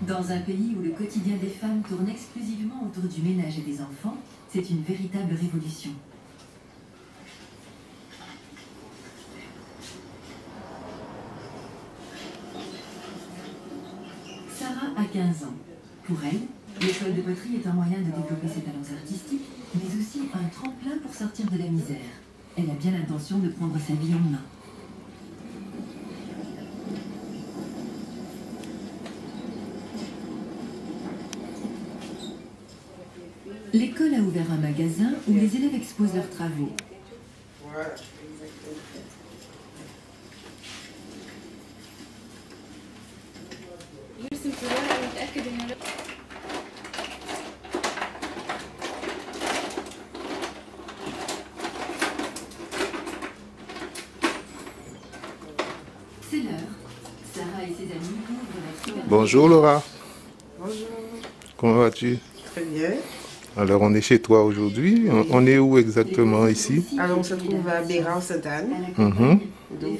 Dans un pays où le quotidien des femmes tourne exclusivement autour du ménage et des enfants, c'est une véritable révolution. Sarah a 15 ans. Pour elle, l'école de poterie est un moyen de développer ses talents artistiques, mais aussi un tremplin pour sortir de la misère. Elle a bien l'intention de prendre sa vie en main. L'école a ouvert un magasin où les élèves exposent leurs travaux. C'est l'heure. Sarah et ses amis ouvrent leur... Bonjour Laura. Bonjour. Comment vas-tu? Très bien. Alors on est chez toi aujourd'hui. On est où exactement ici? Alors on se trouve à Béran-Sainte-Anne, donc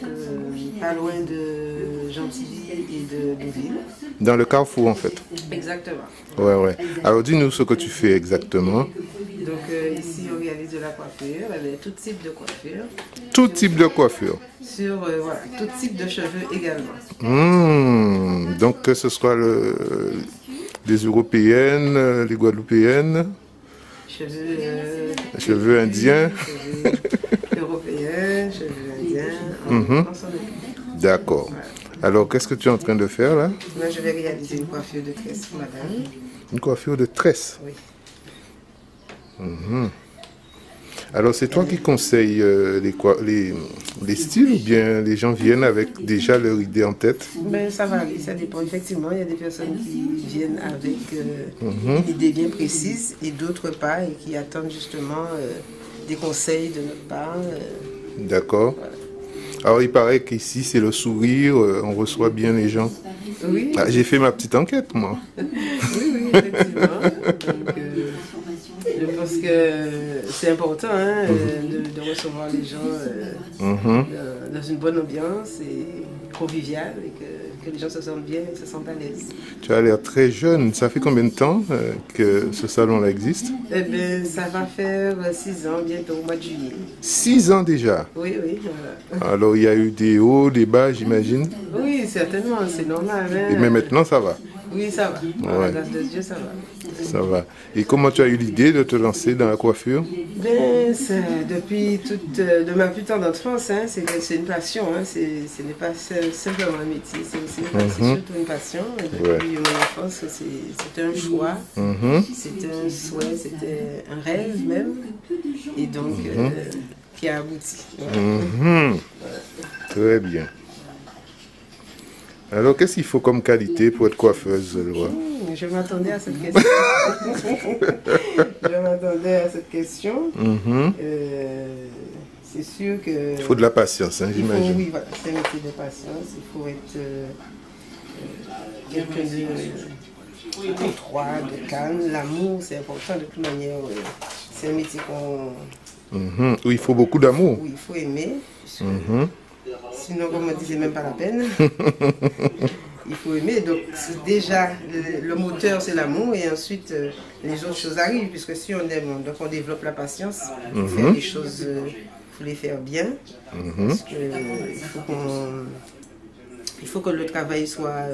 pas loin de Gentilly et de Ville. Dans le carrefour en fait. Exactement. Ouais. Alors dis-nous ce que tu fais exactement. Donc ici on réalise de la coiffure, avec tout type de coiffure. Tout type de coiffure. Sur voilà, tout type de cheveux également. Donc que ce soit les européennes, les guadeloupéennes. Cheveux indiens. Cheveux européens, cheveux indiens. D'accord. Voilà. Alors, qu'est-ce que tu es en train de faire là? Là, je vais réaliser une coiffure de tresse pour madame. Une coiffure de tresse? Oui. Alors, c'est toi qui conseilles les styles ou bien les gens viennent avec déjà leur idée en tête? Ben, ça varie, ça dépend. Effectivement, il y a des personnes qui viennent avec une idée bien précise et d'autres pas et qui attendent justement des conseils de notre part. D'accord. Voilà. Alors, il paraît qu'ici, c'est le sourire, on reçoit bien les gens. Oui. Ah, j'ai fait ma petite enquête, moi. Oui, effectivement. Donc, je pense que c'est important de recevoir les gens dans une bonne ambiance et conviviale et que les gens se sentent bien et se sentent à l'aise. Tu as l'air très jeune. Ça fait combien de temps que ce salon-là existe? Eh bien, ça va faire 6 ans bientôt au mois de juillet. 6 ans déjà? Oui, voilà. Alors, il y a eu des hauts, des bas, j'imagine? Oui, certainement, c'est normal. Mais maintenant, ça va? Oui, ça va. Ouais. Grâce à Dieu, ça va. Ça va. Et comment tu as eu l'idée de te lancer dans la coiffure? Ben, depuis de ma plus tendre enfance, c'est une passion. Ce n'est pas simplement un métier, c'est aussi une passion, surtout une passion. Depuis mon enfance, c'était un choix, c'était un souhait, c'était un rêve même. Et donc, qui a abouti. Voilà. Très bien. Alors, qu'est-ce qu'il faut comme qualité pour être coiffeuse, Laura? Je m'attendais à cette question. C'est sûr que... Il faut de la patience, j'imagine. Oui, voilà, c'est un métier de patience. Il faut être quelqu'un de droit, de calme. L'amour, c'est important de toute manière. C'est un métier qu'on... Oui, il faut beaucoup d'amour. Oui, il faut aimer. Sinon, comme on disait, même pas la peine. Il faut aimer. Donc, déjà, le moteur, c'est l'amour. Et ensuite, les autres choses arrivent. Puisque si on aime, donc on développe la patience. Il faut faire les choses, il faut les faire bien. Parce que, il faut que le travail soit...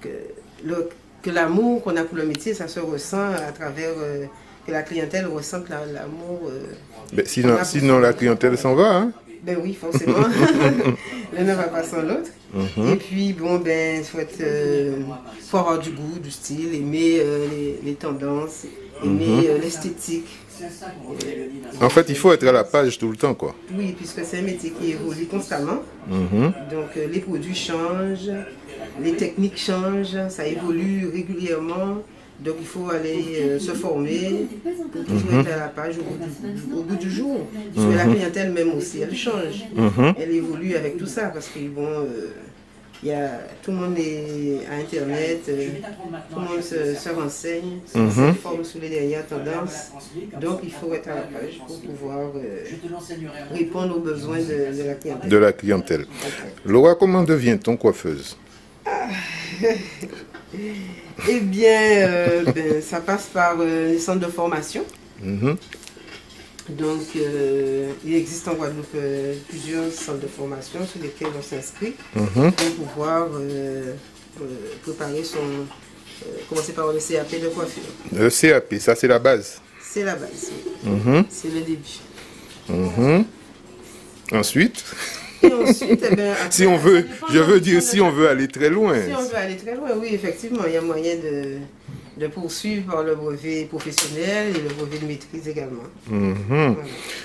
que l'amour qu'on a pour le métier, ça se ressent à travers... que la clientèle ressente l'amour. Sinon, la clientèle s'en va, hein? Ben oui, forcément. L'un ne va pas sans l'autre. Et puis, bon, ben, faut avoir du goût, du style, aimer les tendances, aimer l'esthétique. En fait, il faut être à la page tout le temps, quoi. Oui, puisque c'est un métier qui évolue constamment. Donc, les produits changent, les techniques changent, ça évolue régulièrement. Donc il faut aller se former pour toujours être à la page au bout du jour. Parce que la clientèle même aussi, elle change. Elle évolue avec tout ça parce que bon, tout le monde est à Internet, tout le monde se renseigne, se forme sous les dernières tendances. Donc il faut être à la page pour pouvoir répondre aux besoins de la clientèle. De la clientèle. Laura, comment devient-on coiffeuse? Eh bien, ça passe par les centres de formation. Donc, il existe en Guadeloupe plusieurs centres de formation sur lesquels on s'inscrit pour pouvoir préparer commencer par le CAP de coiffure. Le CAP, ça c'est la base. C'est la base, oui. C'est le début. Ensuite, et ensuite, eh bien, après, si on veut, si on veut aller très loin. Si on veut aller très loin, oui, effectivement, il y a moyen de poursuivre par le brevet professionnel et le brevet de maîtrise également. Voilà.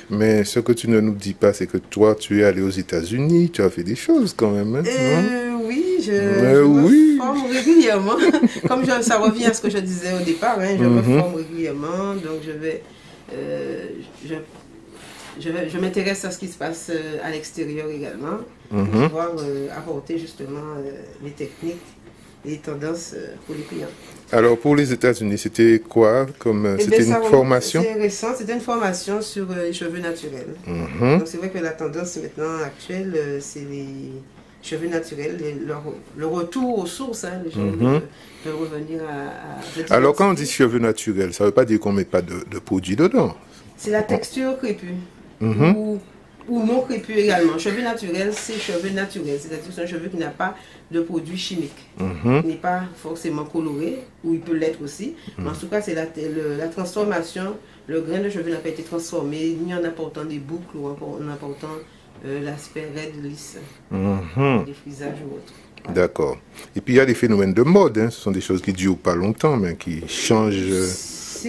Mais ce que tu ne nous dis pas, c'est que toi, tu es allé aux États-Unis, tu as fait des choses quand même. Hein, oui, je me forme régulièrement. Comme ça revient à ce que je disais au départ, hein, je me forme régulièrement, donc je m'intéresse à ce qui se passe à l'extérieur également, pour pouvoir apporter justement les techniques et les tendances pour les clients. Alors pour les États-Unis, c'était quoi c'était une formation? C'est récent, c'était une formation sur les cheveux naturels. Donc c'est vrai que la tendance maintenant actuelle, c'est les cheveux naturels, le retour aux sources, hein, les gens veulent revenir à alors quand on dit cheveux naturels, ça ne veut pas dire qu'on ne met pas de produits dedans. C'est la texture crépue. Ou non crépus également. Cheveux naturels, c'est cheveux naturels. C'est-à-dire que c'est un cheveu qui n'a pas de produits chimiques. Il n'est pas forcément coloré, ou il peut l'être aussi. Mais en tout cas, c'est la transformation. Le grain de cheveux n'a pas été transformé, ni en apportant des boucles, ou en apportant l'aspect raide, lisse, des frisages ou autres. Voilà. D'accord. Et puis il y a des phénomènes de mode. Hein. Ce sont des choses qui ne durent pas longtemps, mais qui changent.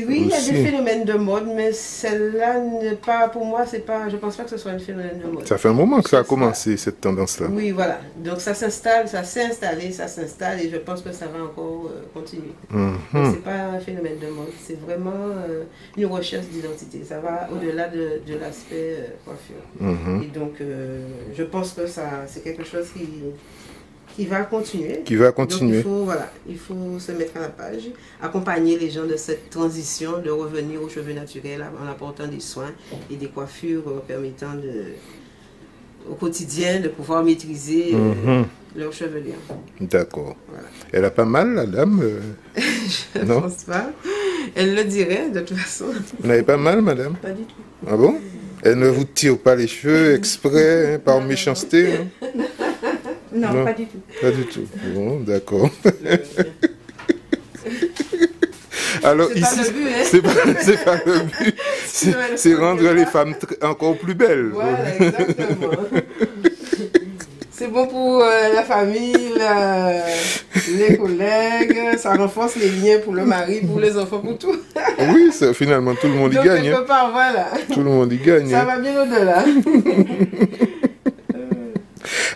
Oui, il y a des phénomènes de mode, mais celle-là, pour moi, je ne pense pas que ce soit un phénomène de mode. Ça fait un moment que ça a commencé, cette tendance-là. Oui, voilà. Donc ça s'installe, ça s'est installé, ça s'installe, et je pense que ça va encore continuer. Donc ce n'est pas un phénomène de mode, c'est vraiment une recherche d'identité. Ça va au-delà de l'aspect coiffure. Et donc, je pense que c'est quelque chose qui va continuer. Qui va continuer. Donc, il faut se mettre à la page, accompagner les gens de cette transition, de revenir aux cheveux naturels en apportant des soins et des coiffures permettant au quotidien de pouvoir maîtriser leur chevelure. D'accord. Voilà. Elle a pas mal, la dame Je ne pense pas. Elle le dirait, de toute façon. Vous n'avez pas mal, madame? Pas du tout. Ah bon? Elle ne vous tire pas les cheveux exprès, hein, par méchanceté hein? Non, pas du tout. Pas du tout. Bon, d'accord. Alors ici, c'est pas le but. C'est rendre les femmes encore plus belles. Voilà, exactement. C'est bon pour la famille, les collègues, ça renforce les liens pour le mari, pour les enfants, pour tout. Oui, finalement, tout le monde y gagne. Quelque part, voilà. Tout le monde y gagne. Ça va bien au-delà.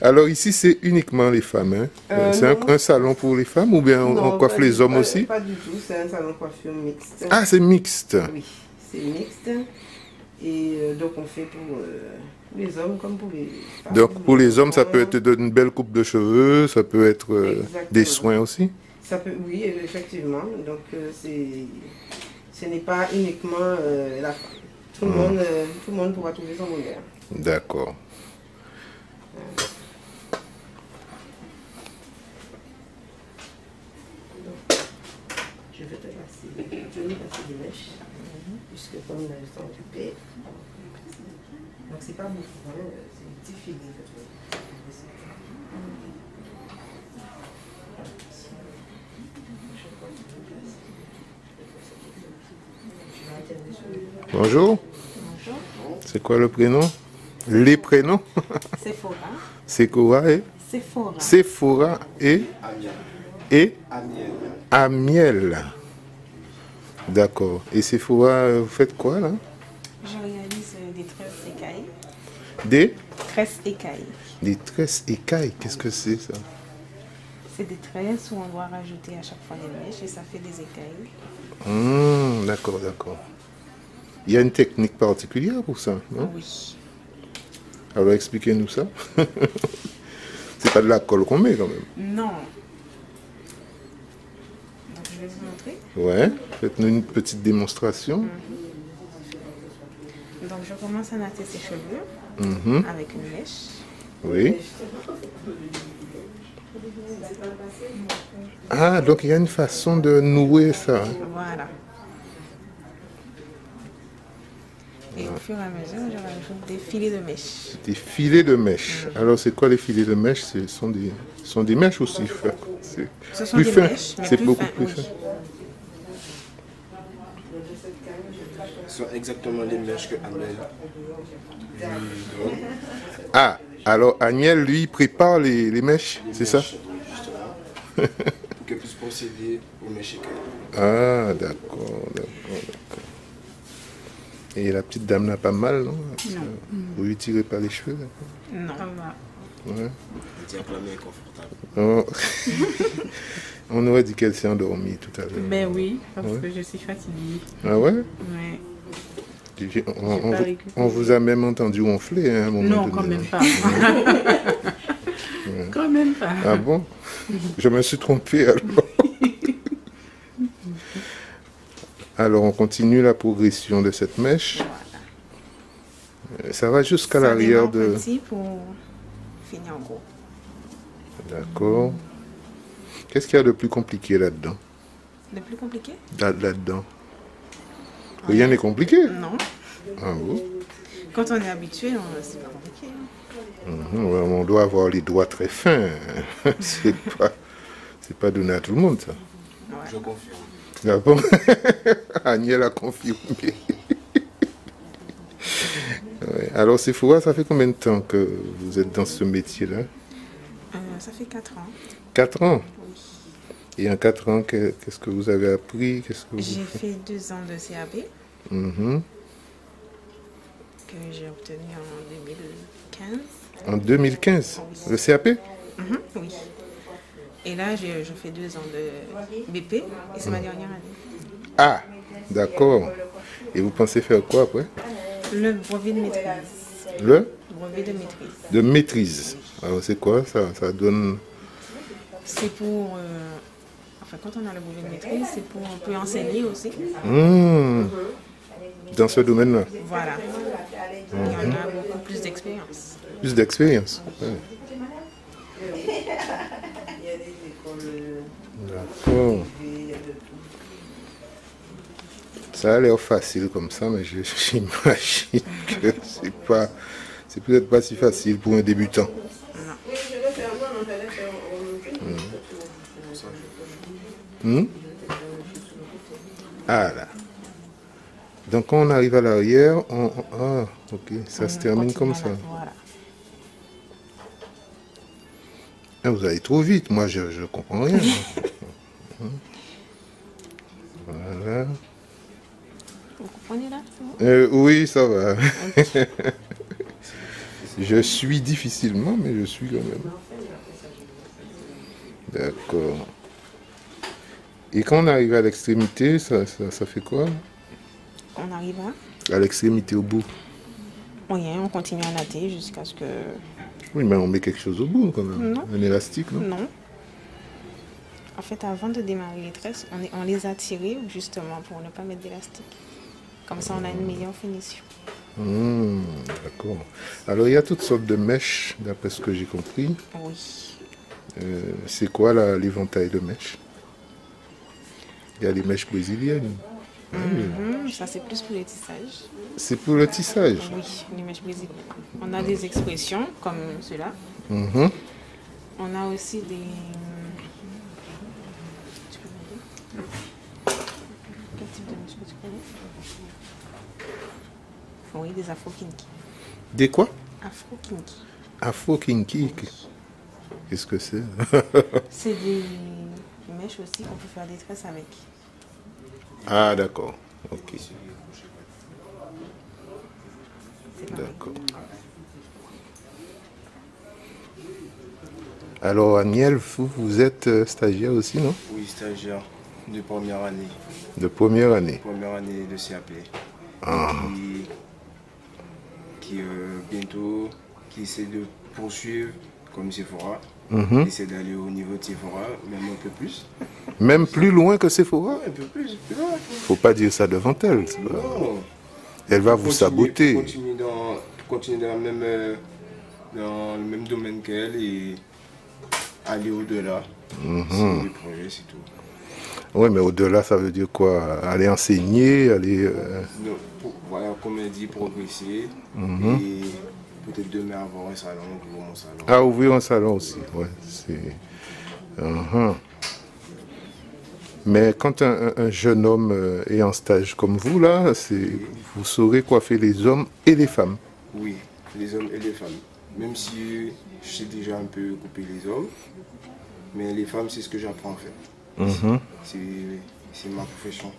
Alors ici, c'est uniquement les femmes. Hein? C'est un salon pour les femmes ou bien on coiffe les hommes aussi? Pas du tout, c'est un salon coiffure mixte. Ah, c'est mixte? Oui, c'est mixte. Et donc on fait pour les hommes comme pour les femmes. Donc pour les hommes, ça peut être une belle coupe de cheveux, ça peut être des soins aussi? Ça peut, oui, effectivement. Donc ce n'est pas uniquement la femme. Tout le monde pourra trouver son bonheur. D'accord. Je vais te passer des mèches, puisque comme elles sont occupées. Donc c'est pas beaucoup, hein, c'est des petits filets que tu vas. Bonjour. Bonjour. C'est quoi le prénom? Les prénoms? Sephora. Sephora et? Sephora. Sephora et? Et? Amiel. D'accord. Et Sephora, vous faites quoi là? Je réalise des tresses écailles. Des? Tresses écailles. Des tresses écailles, qu'est-ce que c'est ça? C'est des tresses où on doit rajouter à chaque fois des mèches et ça fait des écailles. D'accord, d'accord. Il y a une technique particulière pour ça, non? Oui. Alors expliquez-nous ça. C'est pas de la colle qu'on met quand même. Non. Donc je vais vous montrer. Ouais, faites-nous une petite démonstration. Donc je commence à natter ses cheveux avec une mèche. Oui. Ah, donc il y a une façon de nouer ça. Voilà. Et au fur et à mesure, je rajoute des filets de mèche. Des filets de mèche. Alors, c'est quoi les filets de mèche? Ce sont des mèches aussi. Ce sont Plus des fin. mèches, mais C'est plus beaucoup fins, plus oui. fin. Ce sont exactement les mèches que Amel lui donne. Ah, alors Agnel, lui, prépare les mèches, c'est ça? Justement. Pour qu'elle puisse procéder au mèche écaille. Ah, d'accord. Et la petite dame n'a pas mal, non? Vous lui tirez pas les cheveux, d'accord? Non. Ouais. Elle dit que la main est confortable. Oh. On aurait dit qu'elle s'est endormie tout à l'heure. Ben oui, parce Ouais. que je suis fatiguée. Ah ouais? Ouais. On vous a même entendu ronfler hein, à un moment Non, donné. quand même pas. Quand même pas. Ah bon? Je me suis trompé alors. Alors on continue la progression de cette mèche. Ça va jusqu'à l'arrière Ça démarre de... petit pour finir en gros. D'accord. Qu'est-ce qu'il y a de plus compliqué là-dedans? Le plus compliqué? Là-dedans. Rien n'est compliqué. Non. Ah bon? Quand on est habitué, c'est pas compliqué. Ouais, on doit avoir les doigts très fins. C'est pas donné à tout le monde ça. Je confirme. Ah bon? Agnel a confirmé. Ouais. Alors Sephora, ça fait combien de temps que vous êtes dans ce métier-là? Ça fait 4 ans. 4 ans? Oui. Et en 4 ans, qu'est-ce que vous avez appris? Qu'est-ce que vous... J'ai fait 2 ans de CAP Mhm. que j'ai obtenu en 2015. En 2015? Le CAP? Oui. Et là, je fais 2 ans de BP et c'est ma dernière année. Ah, d'accord. Et vous pensez faire quoi après? Le brevet de maîtrise. Le Brevet de maîtrise. de maîtrise. Alors c'est quoi ça? Ça donne... C'est pour... enfin, quand on a le brevet de maîtrise, c'est pour... On peut enseigner aussi. Dans ce domaine-là? Voilà. Et on a beaucoup plus d'expérience. Plus d'expérience. Ouais. D'accord. Ça a l'air facile comme ça, mais j'imagine que c'est peut-être pas si facile pour un débutant. Ah là. Donc quand on arrive à l'arrière, ah ok, ça se termine comme ça. Voilà. Ah, vous allez trop vite, moi je comprends rien. Voilà. Vous comprenez là? Oui, ça va. Je suis difficilement, mais je suis quand même. D'accord. Et quand on arrive à l'extrémité, ça fait quoi? On arrive à... À l'extrémité au bout. Rien, on continue à natter jusqu'à ce que... Oui, mais on met quelque chose au bout quand même. Non. Un élastique, non? Non. En fait, avant de démarrer les tresses, on les a tirées justement pour ne pas mettre d'élastique. Comme ça, on a une meilleure finition. D'accord. Alors, il y a toutes sortes de mèches, d'après ce que j'ai compris. Oui. C'est quoi l'éventail de mèches? Il y a les mèches brésiliennes. Ça, c'est plus pour les tissages. C'est pour le tissage. Oui, les mèches brésiliennes. On a des expressions comme cela. Mhm. On a aussi des... Tu peux m'aider? Quel type de mèche que tu connais? Oui, des afro-kinky. Des quoi? Afro-kinky. Afro-kinky. Qu'est-ce que c'est? C'est des mèches aussi qu'on peut faire des tresses avec. Ah, d'accord. Ok. C'est pareil. D'accord. Alors, Agnel, vous êtes stagiaire aussi, non? Oui, stagiaire de première année. De première année. Première année de CAP. Ah. Qui bientôt, qui essaie de poursuivre comme Sephora. Essaie d'aller au niveau de Sephora, même un peu plus. Même plus loin que Sephora? Un peu plus loin. Faut pas dire ça devant elle. c'est pas- Non. Elle va vous saboter. Continuer dans le même domaine qu'elle et aller au-delà. C'est des projets, c'est tout. Oui, mais au-delà, ça veut dire quoi? Aller enseigner, aller... Donc, voilà, comme elle dit, progresser. Et peut-être demain avoir un salon, ouvrir mon salon. Ah, ouvrir un salon aussi, ouais. C'est... Mais quand un jeune homme est en stage comme vous, là, vous saurez coiffer les hommes et les femmes. Oui, les hommes et les femmes. Même si je sais déjà un peu couper les hommes, mais les femmes, c'est ce que j'apprends en fait. C'est ma profession.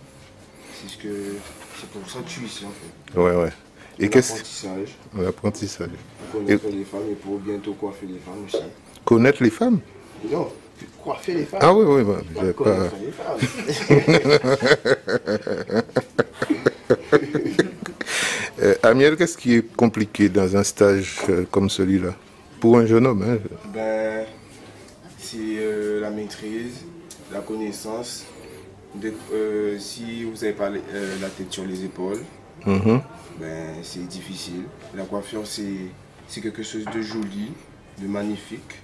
C'est pour ça que je suis ici en fait. Ouais. Et l'apprentissage. L'apprentissage. Pour connaître les femmes et pour bientôt coiffer les femmes aussi. Connaître les femmes? Non, coiffer les femmes. Ah oui, j'ai pas... les femmes. Amiel, qu'est-ce qui est compliqué dans un stage comme celui-là? Pour un jeune homme, hein? C'est la maîtrise, la connaissance. Si vous n'avez pas la tête sur les épaules, c'est difficile. La coiffure, c'est quelque chose de joli, de magnifique.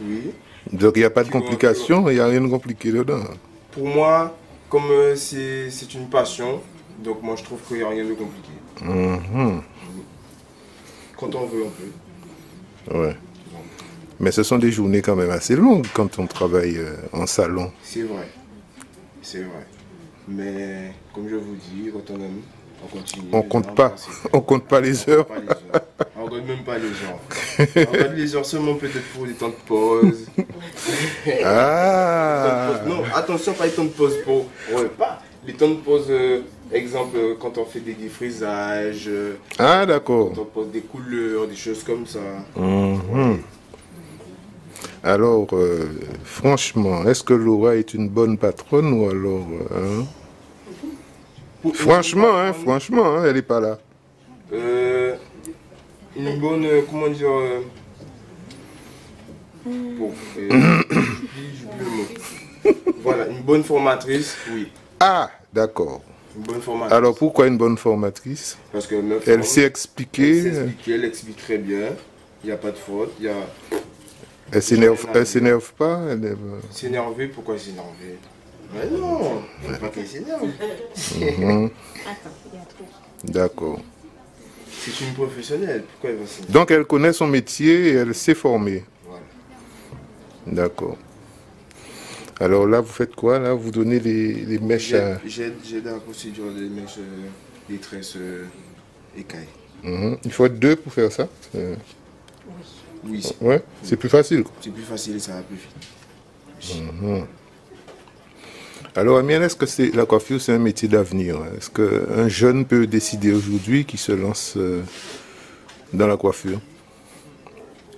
Oui. Donc il n'y a pas de complication, il n'y a rien de compliqué dedans. Pour moi, comme c'est une passion, donc moi je trouve qu'il n'y a rien de compliqué. Quand on veut, on peut. Ouais. Mais ce sont des journées quand même assez longues quand on travaille en salon. C'est vrai. C'est vrai. Mais comme je vous dis, quand on aime, on continue. On compte pas les heures. On ne regarde même pas les heures. On regarde les heures seulement peut-être pour les temps de pause. Non, attention, pas les temps de pause pour repas. Les temps de pause, exemple, quand on fait des défrisages. Ah, d'accord. Quand on pose des couleurs, des choses comme ça. Alors, franchement, est-ce que Laura est une bonne patronne ou alors... Franchement, elle n'est pas là. Une bonne, comment dire... j'oublie le mot. Voilà, une bonne formatrice, oui. Ah, d'accord. Une bonne formatrice. Alors, pourquoi une bonne formatrice? Parce que elle sait expliquer. Elle explique très bien. Il n'y a pas de faute. Elle s'énerve pas? S'énerver, pourquoi s'énerver? Mais non, il ne faut pas qu'elle s'énerve. D'accord. C'est une professionnelle, pourquoi elle va s'énerver? Donc elle connaît son métier et elle s'est formée. Voilà. D'accord. Alors là, vous faites quoi? Là, vous donnez les mèches à... J'aide à la procédure des mèches, des tresses écailles. Il faut être deux pour faire ça? Oui. Ouais, c'est plus facile. C'est plus facile et ça va plus vite. Alors, Amiel, est-ce que la coiffure, c'est un métier d'avenir? Est-ce qu'un jeune peut décider aujourd'hui qu'il se lance dans la coiffure?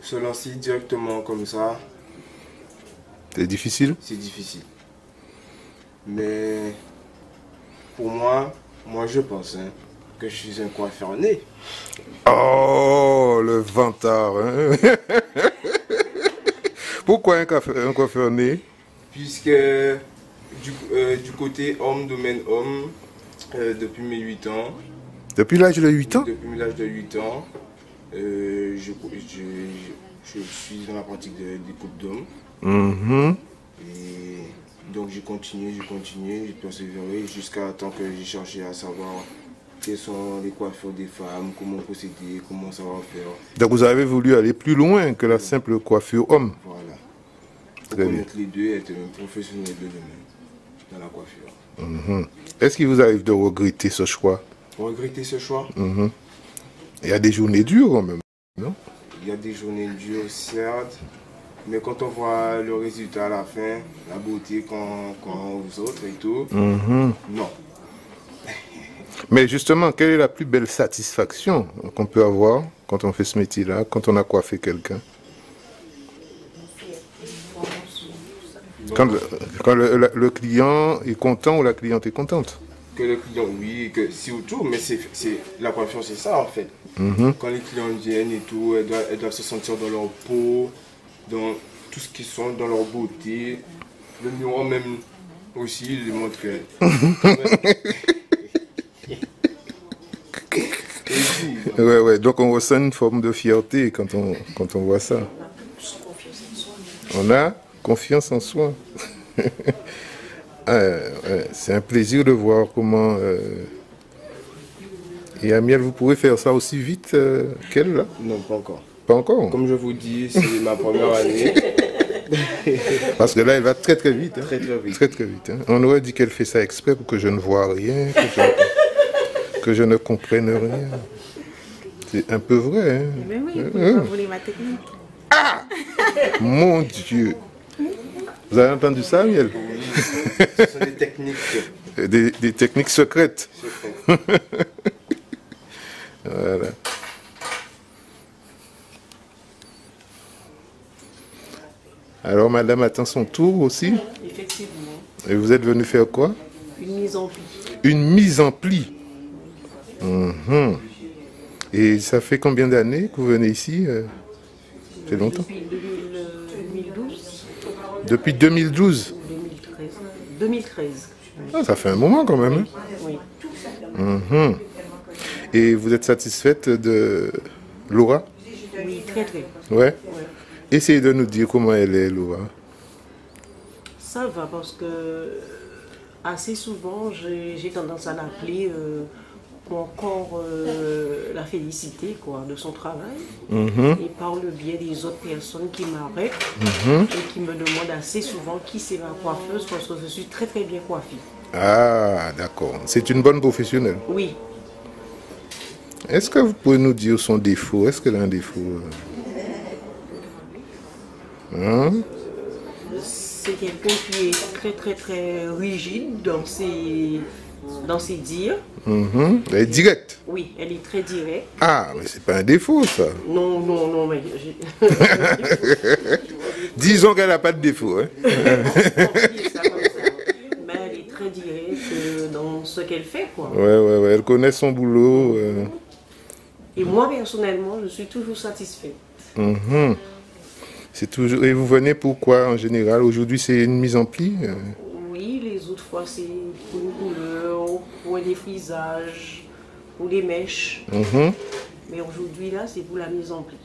Se lancer directement comme ça... C'est difficile? C'est difficile. Mais pour moi je pense que je suis un coiffeur né. Oh, le vantard, hein? Pourquoi un coiffeur né? Puisque du côté homme, domaine homme, depuis mes 8 ans. Depuis l'âge de 8 ans? Depuis l'âge de 8 ans, je suis dans la pratique des coupes d'hommes. Et donc j'ai continué, j'ai persévéré jusqu'à temps que j'ai cherché à savoir quelles sont les coiffures des femmes, comment procéder, comment savoir faire. Donc vous avez voulu aller plus loin que la simple coiffure homme? Voilà. Pour connaître les deux et être un professionnel de domaine dans la coiffure. Est-ce qu'il vous arrive de regretter ce choix? Regretter ce choix? Il y a des journées dures quand même, non? Il y a des journées dures, certes. Mais quand on voit le résultat à la fin, la beauté qu'on vous autres et tout, non. Mais justement, quelle est la plus belle satisfaction qu'on peut avoir quand on fait ce métier-là, quand on a coiffé quelqu'un? Quand le client est content ou la cliente est contente? Que le client, oui, que surtout, mais la coiffure, c'est ça en fait. Quand les clients viennent et tout, elles doivent se sentir dans leur peau, dans tout ce qu'ils sont, dans leur beauté. Le miroir même aussi, il montre que... Ouais, donc on ressent une forme de fierté quand on voit ça. On a confiance en soi. C'est un plaisir de voir comment... Et Amiel, vous pouvez faire ça aussi vite qu'elle, là? Non, pas encore. Pas encore? Comme je vous dis, c'est ma première année. Parce que là, elle va très très vite. Hein. Très très vite. Très très vite. Hein. On aurait dit qu'elle fait ça exprès pour que je ne vois rien, que je ne comprenne rien. C'est un peu vrai. Hein. Mais oui, vous pouvez pas voler ma technique. Ah! Mon Dieu! Vous avez entendu ça, Amiel? Ce sont des techniques. Des techniques secrètes. Voilà. Alors, madame attend son tour aussi. Effectivement. Et vous êtes venu faire quoi? Une mise en pli. Une mise en pli. Mhm. Et ça fait combien d'années que vous venez ici? C'est longtemps? Depuis 2012. Depuis 2012? 2013. 2013. Ah, ça fait un moment quand même. Hein? Oui. Mhm. Et vous êtes satisfaite de Laura? Oui, très très. Ouais. Essayez de nous dire comment elle est, Laura. Ça va parce que assez souvent j'ai tendance à l'appeler pour encore la féliciter quoi, de son travail. Et par le biais des autres personnes qui m'arrêtent et qui me demandent assez souvent qui c'est ma coiffeuse parce que je suis très très bien coiffée. Ah, d'accord. C'est une bonne professionnelle. Oui. Est-ce que vous pouvez nous dire son défaut? Est-ce qu'elle a un défaut? Hein? C'est quelqu'un qui est très très très rigide dans ses dires. Elle est directe. Oui, elle est très directe. Ah, mais c'est pas un défaut, ça. Non, non, non, mais Disons qu'elle n'a pas de défaut. Hein? mais elle est très directe dans ce qu'elle fait, quoi. Ouais. Elle connaît son boulot. Et moi, personnellement, je suis toujours satisfaite. C'est toujours... Et vous venez pourquoi en général? Aujourd'hui, c'est une mise en pli? Oui, les autres fois, c'est pour une couleur, pour des frisages, pour des mèches. Mais aujourd'hui, là, c'est pour la mise en pli.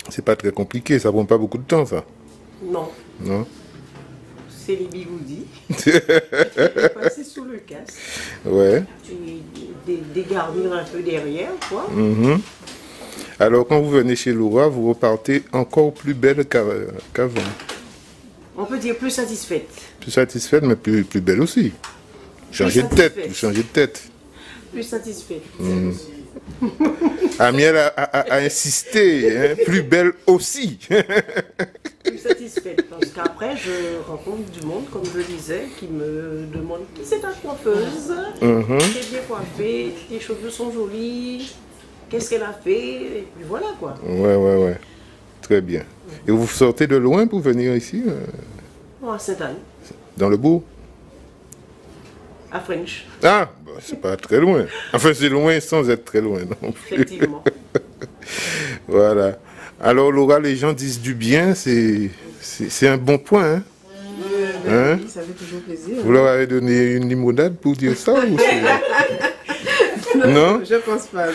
C'est pas très compliqué, ça prend pas beaucoup de temps, ça? Non. Non? C'est les bigoudis. Tu passer sous le casque. Ouais. Tu dégarnir un peu derrière, quoi. Alors, quand vous venez chez Laura, vous repartez encore plus belle qu'avant. On peut dire plus satisfaite. Plus satisfaite, mais plus belle aussi. Changez de tête, vous changez de tête. Plus satisfaite. Amiel a insisté, hein, plus belle aussi. Plus satisfaite. Parce qu'après, je rencontre du monde, comme je disais, qui me demande qui c'est ta coiffeuse. T'es bien coiffée, tes cheveux sont jolis. Qu'est-ce qu'elle a fait? Et puis voilà quoi. Ouais. Très bien. Et vous sortez de loin pour venir ici? À Sainte-Anne. Dans le bourg? À French. Ah, bah, c'est pas très loin. Enfin, c'est loin sans être très loin non plus. Effectivement. Voilà. Alors, Laura, les gens disent du bien, c'est un bon point. Hein? Hein? Oui, ça fait toujours plaisir. Vous leur avez donné une limonade pour dire ça ou c'est... Non? Je pense pas, non.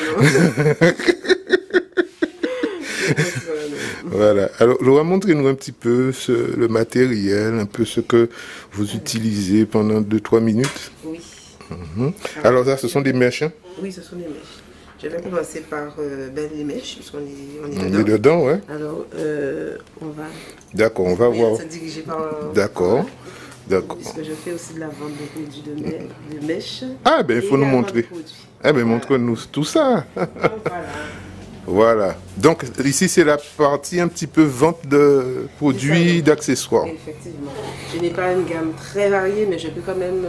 Voilà. Alors, Laura, montrez-nous un petit peu le matériel, un peu ce que vous utilisez pendant 2-3 minutes. Oui. Alors, ça, ce sont des mèches, hein? Oui, ce sont des mèches. Je vais commencer par les mèches, puisqu'on est On dedans. est dedans, ouais. Alors, on va... D'accord, on va voir. se diriger par... D'accord. D'accord. Puisque je fais aussi de la vente de produits de mèches. Ah, ben, il faut Et nous également montrer. de produits. Eh bien, montre-nous tout ça. Voilà. Voilà. Donc, ici, c'est la partie un petit peu vente de produits, d'accessoires. Effectivement. Je n'ai pas une gamme très variée, mais je peux quand même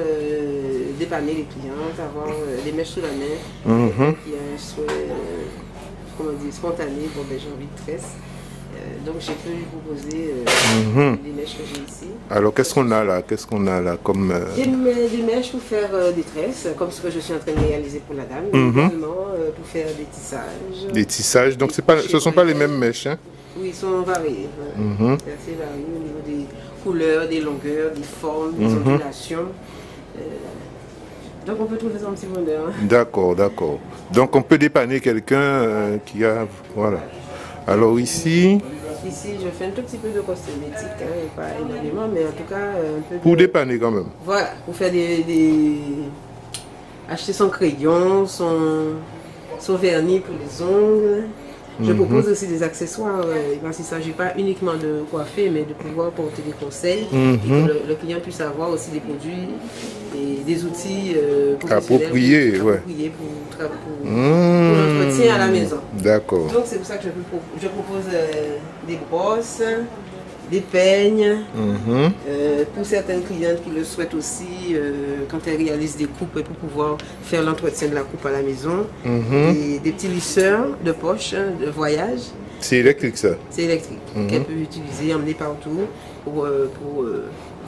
dépanner les clients, avoir des mèches sous la main. Il y a un souhait spontané pour des gens de tresse. Donc, j'ai pu lui proposer les mèches que j'ai ici. Alors, qu'est-ce qu'on a là? Qu'est-ce qu'on a là comme... Des mèches pour faire des tresses, comme ce que je suis en train de réaliser pour la dame, mais également pour faire des tissages. Des tissages. Donc, ce ne sont pas les mêmes mèches, hein? Oui, ils sont variés. C'est assez varié au niveau des couleurs, des longueurs, des formes, des ondulations. Donc, on peut trouver ça un petit bonheur. D'accord. Donc, on peut dépanner quelqu'un qui a... Voilà. Alors, ici... ici, je fais un tout petit peu de cosmétique, hein, pas énormément, mais en tout cas un peu. Pour dépanner quand même. Voilà, pour faire acheter son crayon, son vernis pour les ongles. Je propose aussi des accessoires, parce qu'il ne s'agit pas uniquement de coiffer, mais de pouvoir porter des conseils, et que le client puisse avoir aussi des produits et des outils appropriés pour l'entretien à la maison. D'accord. Donc c'est pour ça que je propose des brosses, des peignes, pour certaines clientes qui le souhaitent aussi, quand elles réalisent des coupes pour pouvoir faire l'entretien de la coupe à la maison, des petits lisseurs de poche, de voyage. C'est électrique ça? C'est électrique, qu'elle peut utiliser, emmener partout pour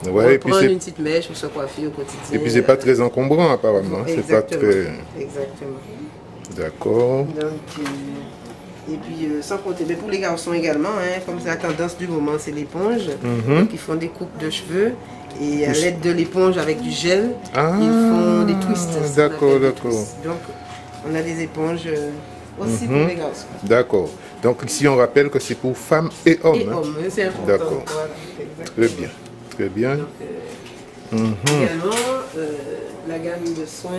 ouais, prendre une petite mèche pour se coiffer au quotidien. Et puis c'est pas très encombrant apparemment. C'est pas très... Exactement. D'accord. Donc, et puis sans compter, mais pour les garçons également, hein, comme c'est la tendance du moment, c'est l'éponge. Donc ils font des coupes de cheveux et à l'aide de l'éponge avec du gel, ils font des twists. D'accord, d'accord. Donc on a des éponges aussi pour les garçons. D'accord. Donc ici on rappelle que c'est pour femmes et hommes. Et hommes, c'est important. D'accord. Voilà, très bien. Très bien. Donc, également, la gamme de soins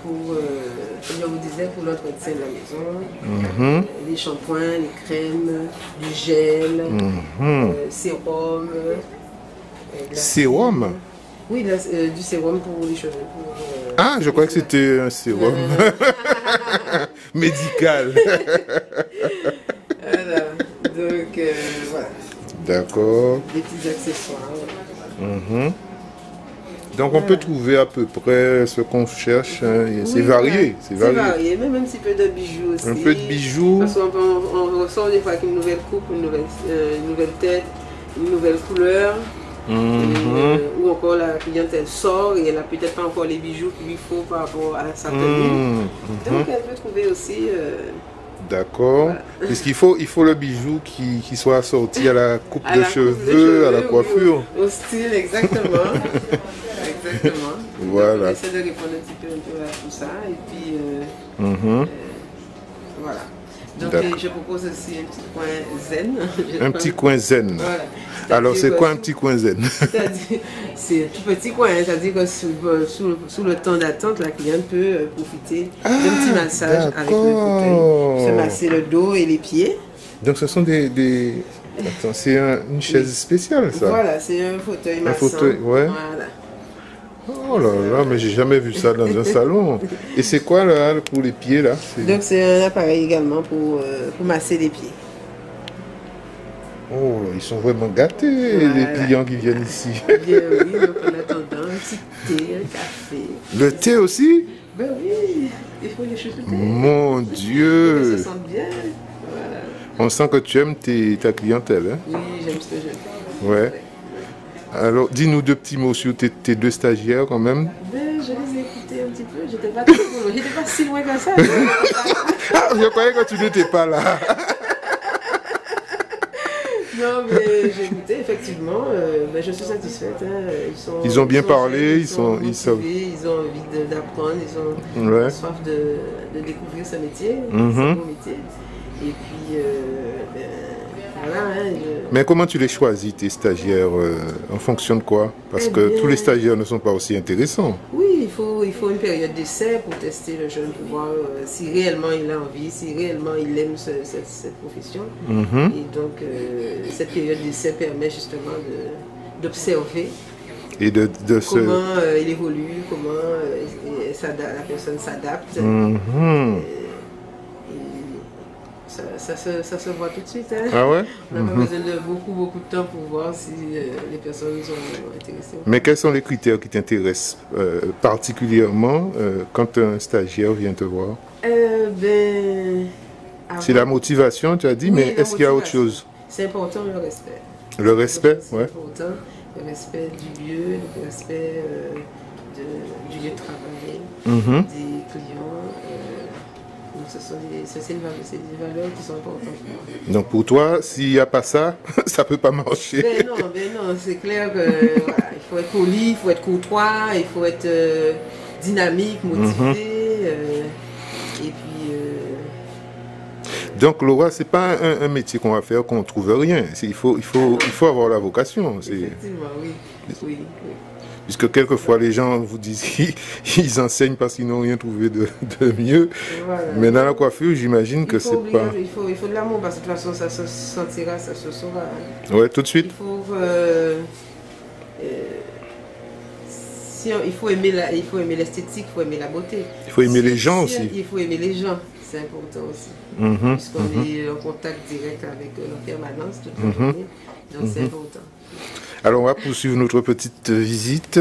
pour, comme je vous disais, pour l'entretien de la maison, les shampoings, les crèmes, du gel, sérum. Sérum? Oui, du sérum pour les cheveux. Ah, je crois que c'était un sérum médical. Voilà, donc voilà. D'accord. Des petits accessoires. Donc on peut trouver à peu près ce qu'on cherche, hein, et c'est varié. C'est varié, même un petit peu de bijoux aussi. Un peu de bijoux. Parce qu'on ressort des fois avec une nouvelle coupe, une nouvelle tête, une nouvelle couleur. Ou encore la cliente elle sort et elle n'a peut-être pas encore les bijoux qu'il lui faut par rapport à sa tenue. Donc elle peut trouver aussi... D'accord. Voilà. Puisqu'il faut le bijou qui soit assorti à la coupe de cheveux, à la coiffure. Au style, exactement. Exactement. Voilà. Donc, on essaie de répondre un petit peu à tout ça. Et puis, voilà. Donc, je propose aussi un petit coin zen. Un petit coin zen. Voilà. Alors, c'est quoi un petit coin zen? C'est un tout petit coin. C'est-à-dire que sous le temps d'attente, la cliente peut profiter d'un petit massage avec le fauteuil. Se masser le dos et les pieds. Donc, ce sont des... Attends, c'est une chaise spéciale, ça? Voilà, c'est un fauteuil massant. Un fauteuil, ouais. Voilà. Oh là là, mais j'ai jamais vu ça dans un salon. Et c'est quoi là pour les pieds là? Donc c'est un appareil également pour masser les pieds. Oh, ils sont vraiment gâtés, les clients qui viennent ici. Bien oui, donc en attendant, un petit thé, un café. Le thé aussi? Ben oui, il faut les chouchouter. Mon Dieu! Ils se sentent bien. Voilà. On sent que tu aimes ta clientèle. Hein? Oui, j'aime ce que j'aime. Ouais. Alors, dis-nous deux petits mots sur tes deux stagiaires quand même. Ben, je les ai écoutés un petit peu, j'étais pas si loin que ça. Ah, je croyais que tu n'étais pas là. Non, mais j'ai écouté, effectivement, ben, je suis satisfaite. Hein. Ils ont bien parlé, ils ont envie d'apprendre, ils ont soif de découvrir ce métier, ce beau métier. Et puis, voilà. Hein, Mais comment tu les choisis, tes stagiaires, en fonction de quoi? Parce que tous les stagiaires ne sont pas aussi intéressants. Oui, il faut une période d'essai pour tester le jeune, pour voir si réellement il a envie, si réellement il aime cette profession. Et donc, cette période d'essai permet justement d'observer et comment il évolue, comment la personne s'adapte. Ça se voit tout de suite. Hein? Ah ouais? On n'a pas besoin de beaucoup de temps pour voir si les personnes sont intéressées. Mais quels sont les critères qui t'intéressent particulièrement quand un stagiaire vient te voir? C'est la motivation, tu as dit, oui, mais est-ce qu'il y a autre chose? C'est important le respect. Le respect, c'est important. Le respect du lieu, le respect du lieu de travail, des clients. C'est des valeurs qui sont importantes pour moi. Donc pour toi, s'il n'y a pas ça, ça ne peut pas marcher. Ben non, c'est clair que voilà, il faut être poli, il faut être courtois, il faut être dynamique, motivé. Et puis... Donc Laura, c'est pas un métier qu'on va faire qu'on ne trouve rien. Il faut avoir la vocation. Effectivement, oui. Oui. Puisque quelquefois les gens vous disent qu'ils enseignent parce qu'ils n'ont rien trouvé de mieux. Voilà. Mais dans la coiffure, j'imagine que c'est pas... Il faut de l'amour parce que de toute façon ça se sentira, ça se saura. Ouais, tout de suite. Il faut aimer l'esthétique, il faut aimer la beauté. Il faut aimer les gens aussi. Il faut aimer les gens, c'est important aussi. Puisqu'on est en contact direct avec leur permanence toute la journée. Donc c'est important. Alors on va poursuivre notre petite visite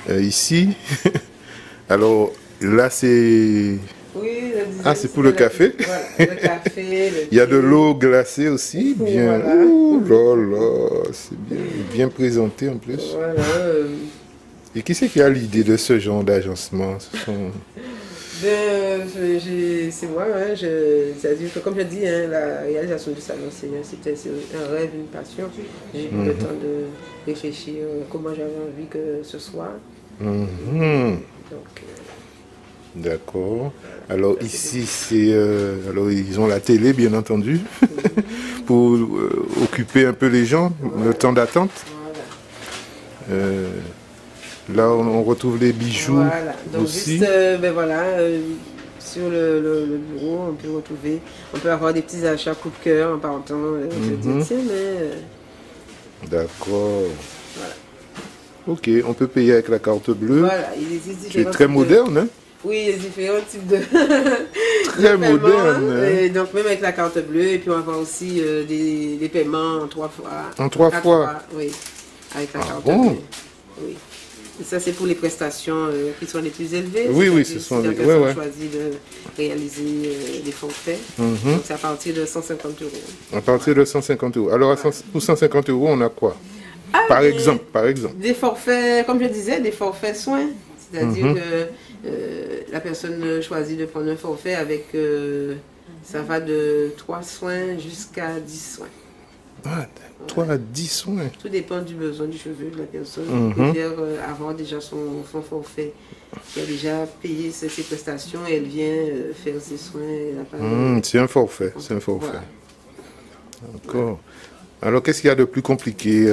ici. Alors là c'est... Oui, c'est pour le café. Voilà, le café. Il y a de l'eau glacée aussi. Bien. Voilà. Ouh là là, c'est bien présenté en plus. Voilà. Et qui c'est qui a l'idée de ce genre d'agencement? C'est moi, hein, c'est-à-dire que comme je dis, hein, la réalisation du salon, c'était un rêve, une passion. J'ai eu le temps de réfléchir comment j'avais envie que ce soit. D'accord. Alors ici, alors ils ont la télé, bien entendu, pour occuper un peu les gens, le temps d'attente. Voilà. Là, on retrouve les bijoux. Voilà, donc aussi. Juste, sur le bureau, on peut avoir des petits achats coup de cœur en partant. D'accord. Voilà. Ok, on peut payer avec la carte bleue. Voilà, il existe différents types très moderne, hein? Oui, il y a différents types de... très moderne. Hein? Donc même avec la carte bleue, et puis on va avoir aussi des paiements en 3 fois. En 3 fois? Oui, avec la carte bleue. Oui. Et ça, c'est pour les prestations qui sont les plus élevées. Oui, ce sont les... Si la personne choisit de réaliser des forfaits, donc c'est à partir de 150 €. À partir de 150 €. Alors, pour 150 €, on a quoi? Par exemple. Des forfaits, comme je disais, des forfaits soins. C'est-à-dire que la personne choisit de prendre un forfait avec... ça va de 3 soins jusqu'à 10 soins. Ah, 3 à 10 soins. Tout dépend du besoin du cheveu de la personne. Il préfère avoir déjà son forfait. Elle a déjà payé ses prestations et elle vient faire ses soins. C'est un forfait. Voilà. D'accord. Alors, qu'est-ce qu'il y a de plus compliqué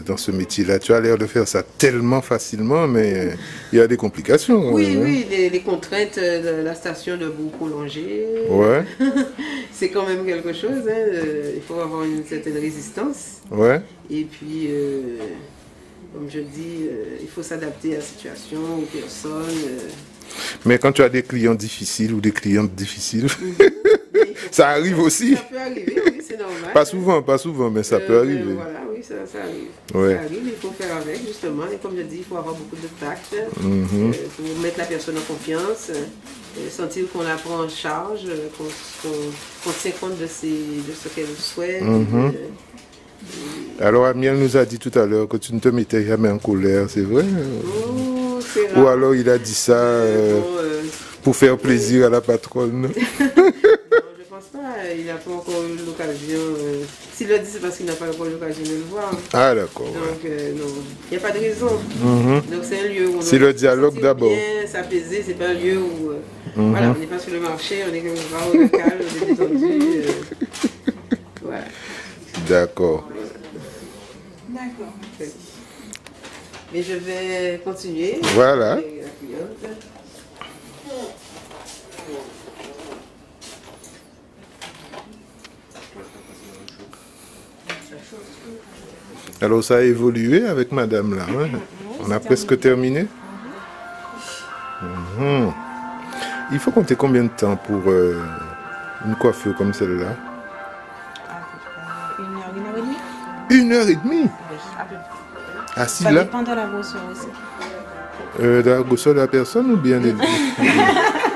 dans ce métier-là? Tu as l'air de faire ça tellement facilement, mais il y a des complications. Oui, les contraintes de la station de bout prolongée. Ouais. C'est quand même quelque chose. Hein. Il faut avoir une certaine résistance. Ouais. Et puis, comme je dis, il faut s'adapter à la situation, aux personnes. Mais quand tu as des clients difficiles ou des clientes difficiles, ça arrive aussi. Ça peut arriver, oui, c'est normal. Pas souvent, mais ça peut arriver. Voilà, oui, ça arrive. Ouais. Ça arrive, il faut faire avec, justement. Et comme je dis, il faut avoir beaucoup de tact pour mettre la personne en confiance, sentir qu'on la prend en charge, qu'on tient compte de ce qu'elle souhaite. Alors, Amiel nous a dit tout à l'heure que tu ne te mettais jamais en colère, c'est vrai? Ou alors il a dit ça pour faire plaisir à la patronne? Non, je pense pas. Il n'a pas encore eu l'occasion. S'il le dit, c'est parce qu'il n'a pas encore eu l'occasion de le voir. Ah, d'accord. Donc, non, il n'y a pas de raison. Donc, c'est un lieu où... C'est le dialogue d'abord. S'apaiser, c'est pas un lieu où... Voilà, on n'est pas sur le marché, on est comme ça, au local, on est détendu. Voilà. D'accord. D'accord. Mais je vais continuer. Voilà. Alors ça a évolué avec madame là. Hein? On a presque terminé. Il faut compter combien de temps pour une coiffure comme celle-là? 1 heure, 1 heure et demie. 1 heure et demie? Oui, à peu près. Assis Ça là? dépend de la grosseur aussi. De la grosseur de la personne ou bien des...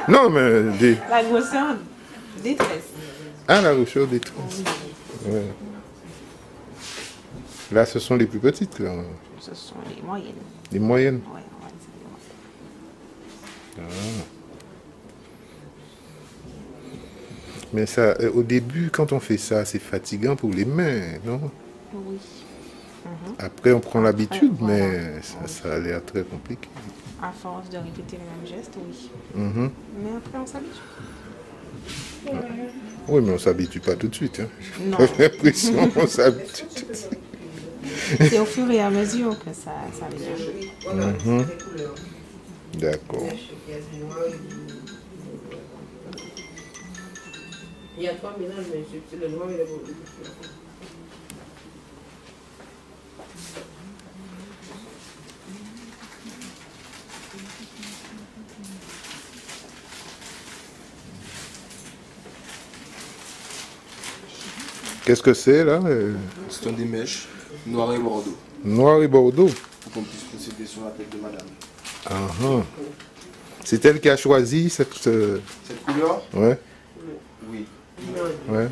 Non, mais des... La grosseur des tresses. Ah, la grosseur des tresses. Ouais. Là, ce sont les plus petites, là. Ce sont les moyennes. Les moyennes? Oui, on va dire les moyennes. Ah. Mais ça, au début, quand on fait ça, c'est fatigant pour les mains, non? Oui. Après, on prend l'habitude, Voilà. mais ça a l'air très compliqué. À force de répéter les mêmes gestes, oui. Mhm. Mais après, on s'habitue. Oui, mais on ne s'habitue pas tout de suite. Hein. Non. J'ai l'impression qu'on s'habitue tout de suite. C'est au fur et à mesure que ça vient. D'accord. Il y a 3 mélanges, mais c'est le noir et le rouge. Qu'est-ce que c'est là Ce sont des mèches noires et bordeaux. Noir et bordeaux. Pour qu'on puisse procéder sur la tête de madame. Ah, c'est elle qui a choisi cette... Cette couleur? Ouais, Oui. ouais.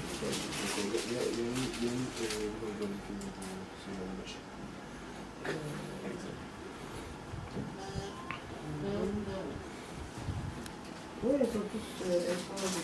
Oui, elles sont tous étranges.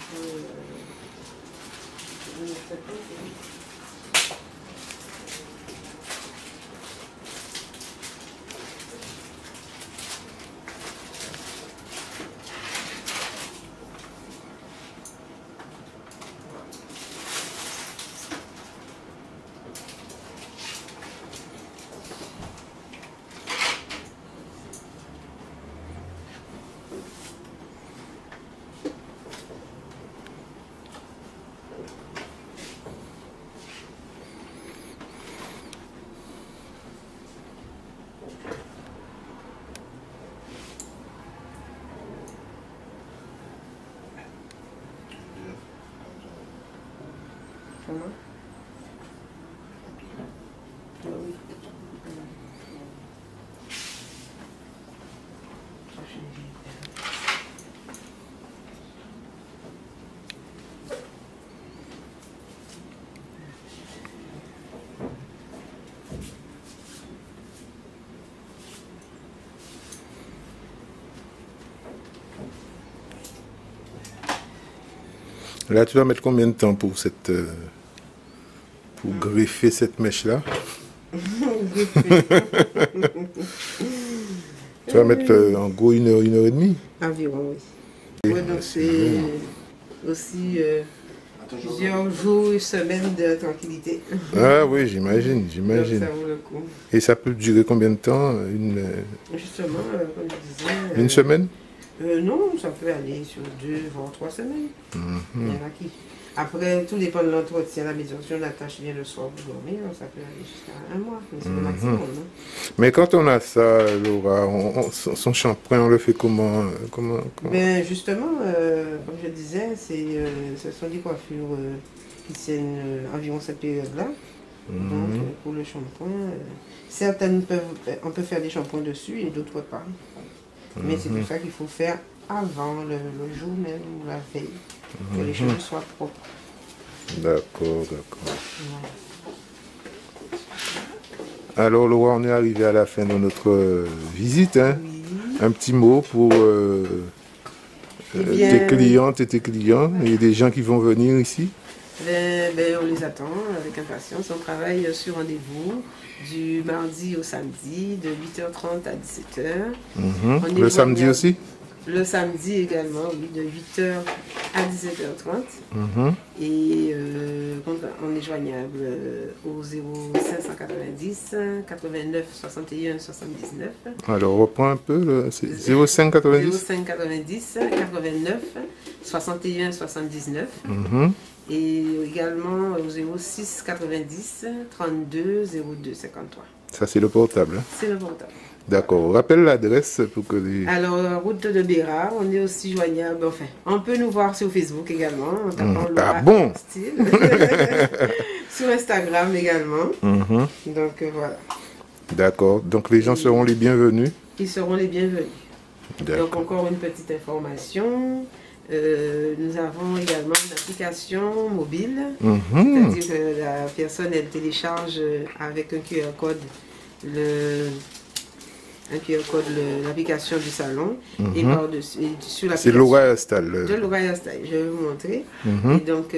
Comment? Ah oui. Là, tu vas mettre combien de temps pour cette... pour greffer cette mèche-là? Tu vas mettre en gros 1 heure, 1 heure et demie? Environ, oui. Ouais, donc c'est aussi plusieurs jours, semaines de tranquillité. Ah oui, j'imagine, Donc j'imagine. ça vaut le coup. Et ça peut durer combien de temps? Justement, comme je disais... Une semaine? Non, ça peut aller sur 2 voire 3 semaines. Il y en a qui... Après, tout dépend de l'entretien, la maison. Si on attache bien le soir pour dormir, ça peut aller jusqu'à 1 mois. Mais c'est le maximum. Hein. Mais quand on a ça, Laura, son shampoing, on le fait comment, Ben justement, comme je disais, ce sont des coiffures qui tiennent environ cette période-là. Donc, pour le shampoing, certaines on peut faire des shampoings dessus et d'autres pas. Mais c'est tout ça qu'il faut faire avant le jour même ou la veille, que les cheveux soient propres. D'accord, d'accord. Alors, Laura, on est arrivé à la fin de notre visite. Hein. Oui. Un petit mot pour tes clientes et tes clients et des gens qui vont venir ici. On les attend avec impatience. On travaille sur rendez-vous du mardi au samedi de 8h30 à 17h. Le samedi aussi? Le samedi également, oui, de 8h à 17h30. Et on est joignable au 0590 89 61 79. Alors, reprends un peu. C'est 0590 0590 89 61 79. Et également au 06 90 32 02 53. Ça, c'est le portable. Hein? C'est le portable. D'accord. Rappelle l'adresse pour que les... Alors, route de Bérard, on est aussi joignable. Enfin, on peut nous voir sur Facebook également. En tapant Laura Ah bon? Style. Sur Instagram également. Donc, voilà. D'accord. Donc, les gens seront les bienvenus. Ils seront les bienvenus. Donc, D'accord. encore une petite information. Nous avons également une application mobile. C'est-à-dire que la personne, elle télécharge avec un QR code l'application du salon et par-dessus sur l'application. C'est Laura Hairstyle. De Laura Hairstyle, je vais vous montrer. Et donc,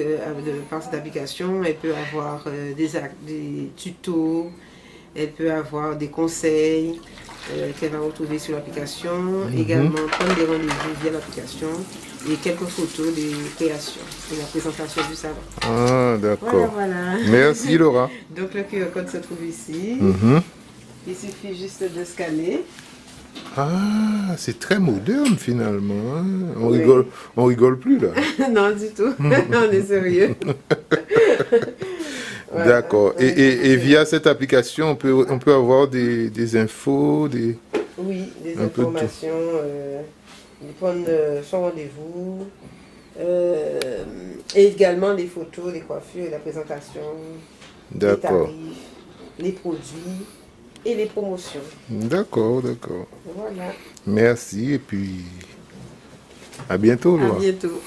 par cette application, elle peut avoir des tutos, elle peut avoir des conseils. qu'elle va retrouver sur l'application. Également, prendre des rendez-vous via l'application et quelques photos des créations et la présentation du salon. Ah, d'accord. Voilà. Merci, Laura. Donc, le QR code se trouve ici. Il suffit juste de scanner. Ah, c'est très moderne finalement. Hein. Oui. On rigole plus là. Non, du tout. On est sérieux. Voilà. D'accord. Et via cette application, on peut avoir des infos, Oui, des un peu de tout. informations, prendre son rendez-vous, et également les photos, les coiffures, la présentation, les D'accord. tarifs, les produits et les promotions. D'accord, d'accord. Voilà. Merci et puis à bientôt, À Laura. bientôt.